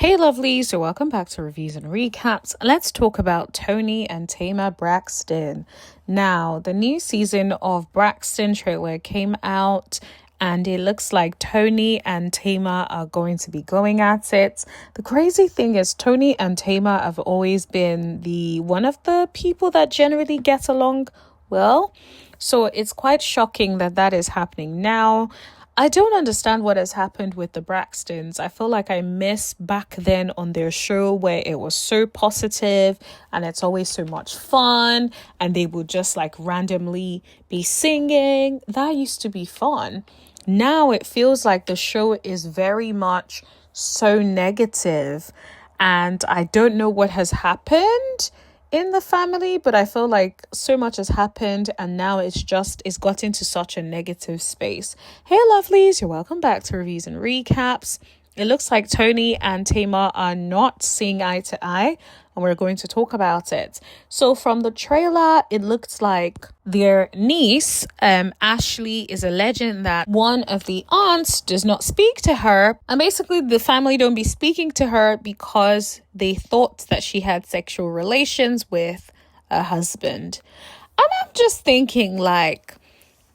Hey lovelies, so welcome back to Reviews and Recaps. Let's talk about Toni and Tamar Braxton. Now, the new season of Braxton trailer came out and it looks like Toni and Tamar are going to be going at it. The crazy thing is Toni and Tamar have always been one of the people that generally get along well. So it's quite shocking that is happening now. I don't understand what has happened with the Braxtons. I feel like I miss back then on their show where it was so positive and it's always so much fun and they would just like randomly be singing. That used to be fun. Now it feels like the show is very much so negative and I don't know what has happened in the family, but I feel like so much has happened and now it's got into such a negative space. Hey lovelies, you're welcome back to Reviews and Recaps. It looks like Toni and Tamar are not seeing eye to eye and we're going to talk about it. So from the trailer, it looks like their niece, Ashley, is alleging that one of the aunts does not speak to her. And basically the family don't be speaking to her because they thought that she had sexual relations with a husband. And I'm just thinking like,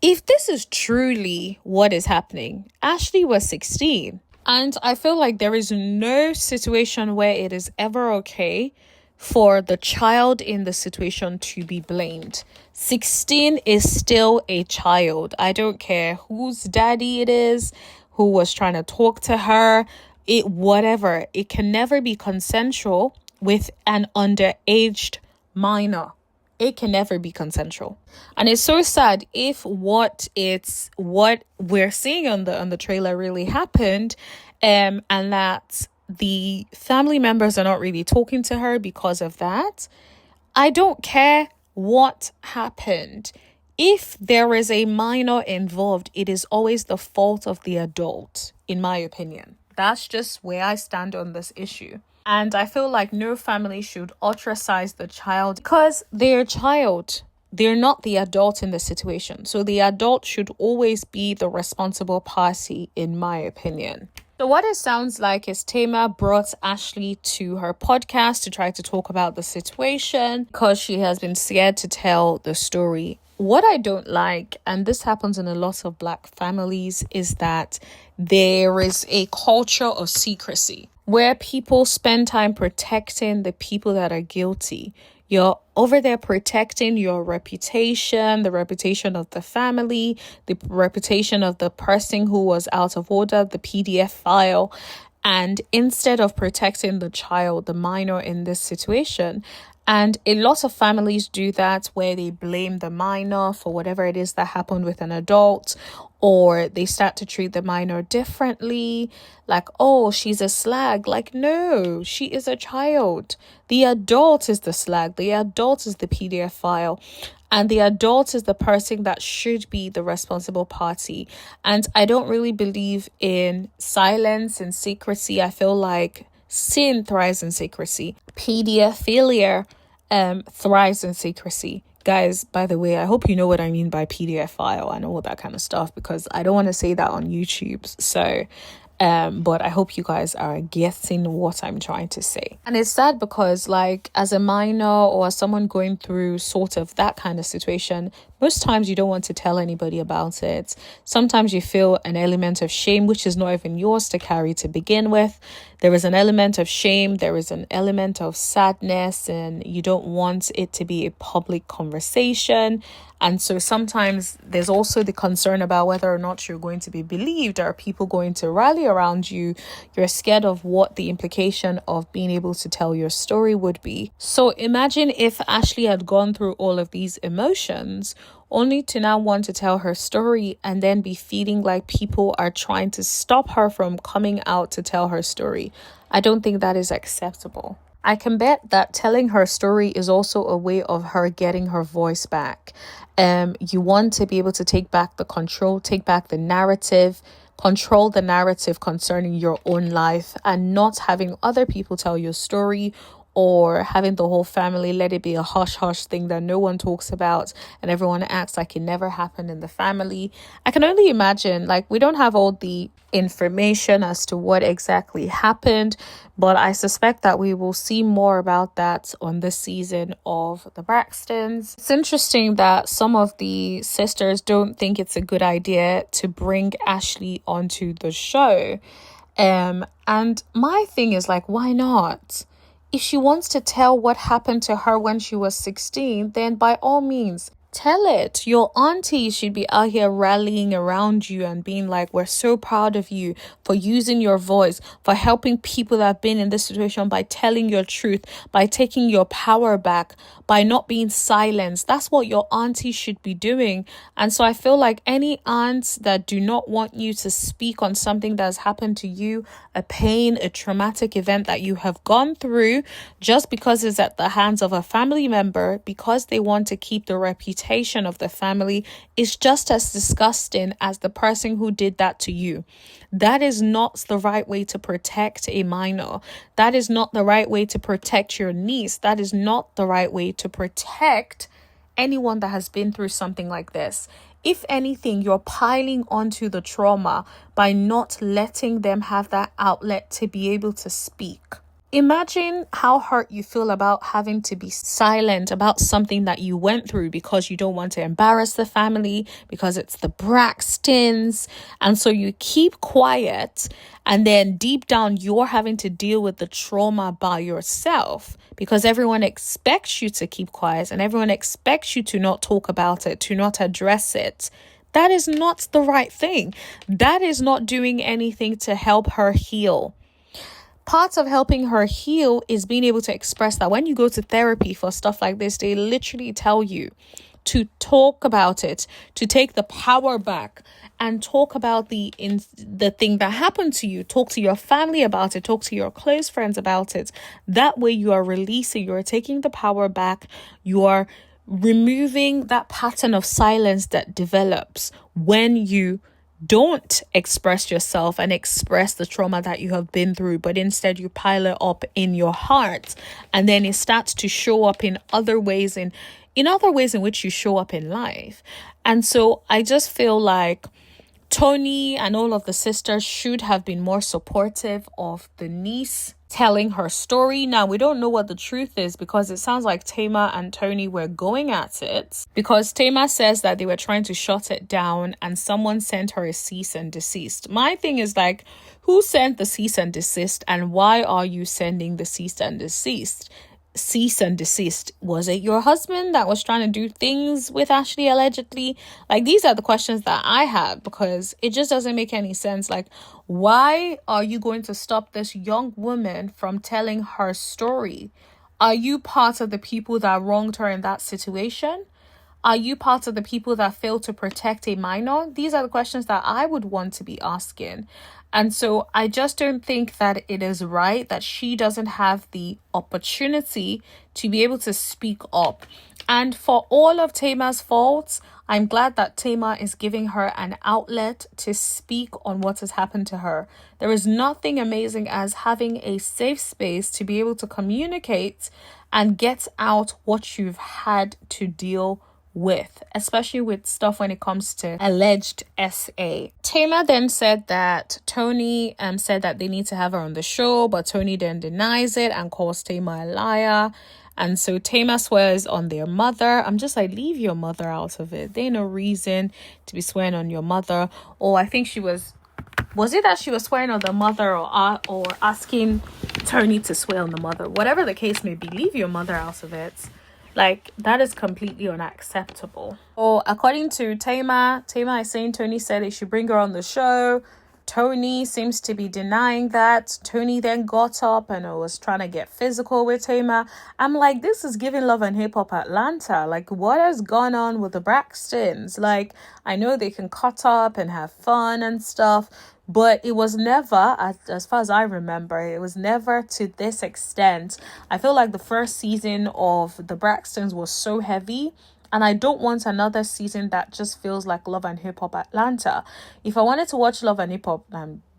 if this is truly what is happening, Ashley was 16. And I feel like there is no situation where it is ever okay for the child in the situation to be blamed. 16 is still a child. I don't care whose daddy it is, who was trying to talk to her, whatever. It can never be consensual with an underaged minor. It can never be consensual. And it's so sad if what we're seeing on the trailer really happened, and that the family members are not really talking to her because of that. I don't care what happened. If there is a minor involved, it is always the fault of the adult, in my opinion. That's just where I stand on this issue. And I feel like no family should ostracize the child because they're a child. They're not the adult in the situation. So the adult should always be the responsible party, in my opinion. So what it sounds like is Tamar brought Ashley to her podcast to try to talk about the situation because she has been scared to tell the story. What I don't like, and this happens in a lot of Black families, is that there is a culture of secrecy where people spend time protecting the people that are guilty. You're over there protecting your reputation, the reputation of the family, the reputation of the person who was out of order, the PDF file. And instead of protecting the child, the minor in this situation, and a lot of families do that where they blame the minor for whatever it is that happened with an adult, or they start to treat the minor differently, like, oh, she's a slag. Like, no, she is a child. The adult is the slag. The adult is the PDF file. And the adult is the person that should be the responsible party. And I don't really believe in silence and secrecy. I feel like sin thrives in secrecy. Pedophilia thrives in secrecy. Guys, by the way, I hope you know what I mean by PDF file and all that kind of stuff because I don't want to say that on YouTube. So, but I hope you guys are getting what I'm trying to say. And it's sad because like as a minor or as someone going through sort of that kind of situation, most times you don't want to tell anybody about it. Sometimes you feel an element of shame, which is not even yours to carry to begin with. There is an element of shame. There is an element of sadness, and you don't want it to be a public conversation. And so sometimes there's also the concern about whether or not you're going to be believed. Are people going to rally around you? You're scared of what the implication of being able to tell your story would be. So imagine if Ashley had gone through all of these emotions only to now want to tell her story and then be feeling like people are trying to stop her from coming out to tell her story. I don't think that is acceptable. I can bet that telling her story is also a way of her getting her voice back. You want to be able to take back the control, take back the narrative, control the narrative concerning your own life and not having other people tell your story or having the whole family let it be a hush hush thing that no one talks about and everyone acts like it never happened in the family. I can only imagine, like, we don't have all the information as to what exactly happened, but I suspect that we will see more about that on this season of the Braxtons. It's interesting that some of the sisters don't think it's a good idea to bring Ashley onto the show. And my thing is, like, why not? If she wants to tell what happened to her when she was 16, then by all means, tell it. Your auntie should be out here rallying around you and being like, we're so proud of you for using your voice, for helping people that have been in this situation by telling your truth, by taking your power back, by not being silenced. That's what your auntie should be doing. And so I feel like any aunts that do not want you to speak on something that has happened to you, a pain, a traumatic event that you have gone through, just because it's at the hands of a family member, because they want to keep the reputation of the family, is just as disgusting as the person who did that to you. That is not the right way to protect a minor. That is not the right way to protect your niece. That is not the right way to protect anyone that has been through something like this. If anything, you're piling onto the trauma by not letting them have that outlet to be able to speak. Imagine how hurt you feel about having to be silent about something that you went through because you don't want to embarrass the family, because it's the Braxtons. And so you keep quiet, and then deep down you're having to deal with the trauma by yourself because everyone expects you to keep quiet and everyone expects you to not talk about it, to not address it. That is not the right thing. That is not doing anything to help her heal. Part of helping her heal is being able to express that. When you go to therapy for stuff like this, they literally tell you to talk about it, to take the power back and talk about the thing that happened to you. Talk to your family about it. Talk to your close friends about it. That way you are releasing, you are taking the power back. You are removing that pattern of silence that develops when you don't express yourself and express the trauma that you have been through, but instead you pile it up in your heart, and then it starts to show up in other ways, in other ways in which you show up in life. And so I just feel like Toni and all of the sisters should have been more supportive of the niece telling her story. Now, we don't know what the truth is because it sounds like Tamar and Toni were going at it, because Tamar says that they were trying to shut it down and someone sent her a cease and desist. My thing is, like, who sent the cease and desist, and why are you sending the cease and desist? Was it your husband that was trying to do things with Ashley allegedly? Like, these are the questions that I have, because it just doesn't make any sense. Like, why are you going to stop this young woman from telling her story? Are you part of the people that wronged her in that situation? Are you part of the people that failed to protect a minor? These are the questions that I would want to be asking. And so I just don't think that it is right that she doesn't have the opportunity to be able to speak up. And for all of Tamar's faults, I'm glad that Tamar is giving her an outlet to speak on what has happened to her. There is nothing amazing as having a safe space to be able to communicate and get out what you've had to deal with, especially with stuff when it comes to alleged SA. Tamar then said that Toni said that they need to have her on the show, but Toni then denies it and calls Tamar a liar. And so Tamar swears on their mother. I'm just like, leave your mother out of it. There ain't no reason to be swearing on your mother. Or I think was it that she was swearing on the mother, or asking Toni to swear on the mother? Whatever the case may be, leave your mother out of it. Like, that is completely unacceptable. Or according to Tamar is saying Toni said they should bring her on the show. Toni seems to be denying that. Toni then got up and was trying to get physical with Tamar. I'm like, this is giving Love and Hip Hop Atlanta. Like, what has gone on with the Braxtons? Like, I know they can cut up and have fun and stuff, but it was never, as far as I remember, it was never to this extent. I feel like the first season of the Braxtons was so heavy, and I don't want another season that just feels like Love and Hip Hop Atlanta. If I wanted to watch Love and Hip Hop,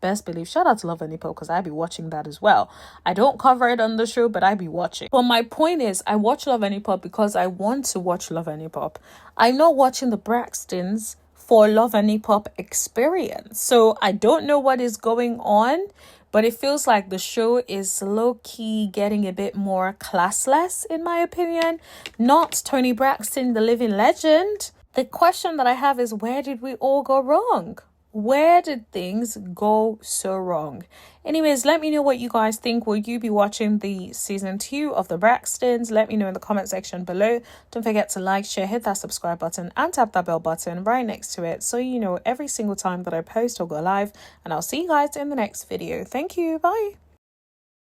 best believe, shout out to Love and Hip Hop, because I be watching that as well. I don't cover it on the show, but I be watching. But my point is, I watch Love and Hip Hop because I want to watch Love and Hip Hop. I'm not watching the Braxtons for Love and Hip Hop experience. So I don't know what is going on, but it feels like the show is low-key getting a bit more classless, in my opinion. Not Toni Braxton, the living legend. The question that I have is, where did we all go wrong? Where did things go so wrong? Anyways, let me know what you guys think. Will you be watching the season 2 of the Braxtons? Let me know in the comment section below. Don't forget to like, share, hit that subscribe button, and tap that bell button right next to it so you know every single time that I post or go live. And I'll see you guys in the next video. Thank you. Bye.